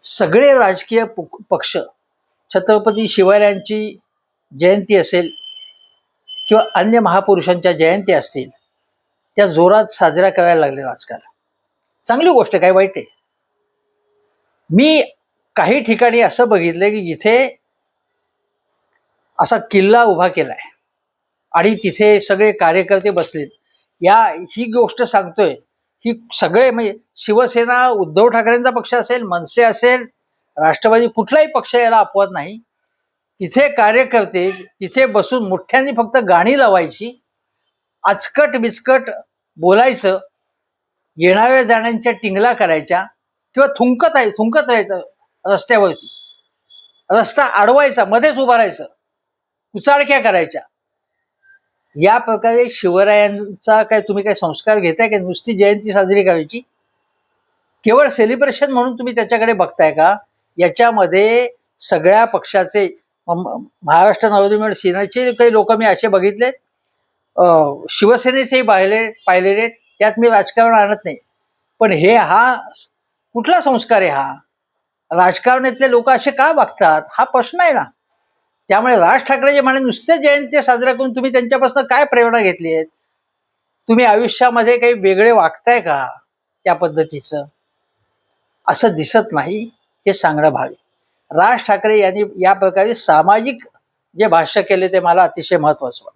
सगळे राजकीय पक्ष छत्रपती शिवरायांची जयंती असेल किंवा अन्य महापुरुषांच्या जयंती असतील त्या जोरात साजऱ्या करायला लागले आजकाल. चांगली गोष्ट, काय वाईट आहे? मी काही ठिकाणी असं बघितलंय की जिथे असा किल्ला उभा केलाय आणि तिथे सगळे कार्यकर्ते बसलेत. ही गोष्ट सांगतोय की सगळे म्हणजे शिवसेना, उद्धव ठाकरेंचा पक्ष असेल, मनसे असेल, राष्ट्रवादी, कुठलाही पक्ष याला अपवाद नाही. तिथे कार्यकर्ते तिथे बसून मोठ्यांनी फक्त गाणी लावायची, आचकट बिचकट बोलायचं, येणाऱ्या जाण्यांच्या टिंगला करायच्या किंवा थुंकत राहायचं रस्त्यावरती, रस्ता अडवायचा, मध्येच उभा राहायचं, कुचाळक्या करायच्या. या प्रकारे शिवरायांचा काय तुम्ही काय संस्कार घेताय का? नुसती जयंती साजरी करायची, केवळ सेलिब्रेशन म्हणून तुम्ही त्याच्याकडे बघताय का? याच्यामध्ये सगळ्या पक्षाचे, महाराष्ट्र नवनिर्माण सेनेचे काही लोक मी असे बघितलेत, शिवसेनेचेही पाहिलेले, त्यात मी राजकारण आणत नाही, पण हा कुठला संस्कार आहे? हा राजकारणातले लोक असे का वागतात हा प्रश्न आहे ना. त्यामुळे राज ठाकरे जे म्हणे नुसते जयंती साजरा करून तुम्ही त्यांच्यापासून काय प्रेरणा घेतली आहे? तुम्ही आयुष्यामध्ये काही वेगळे वागताय का त्या पद्धतीचं? असं दिसत नाही, हे सांगणं भाग आहे. राज ठाकरे यांनी या प्रकारे सामाजिक जे भाष्य केले ते मला अतिशय महत्वाचं वाटतं.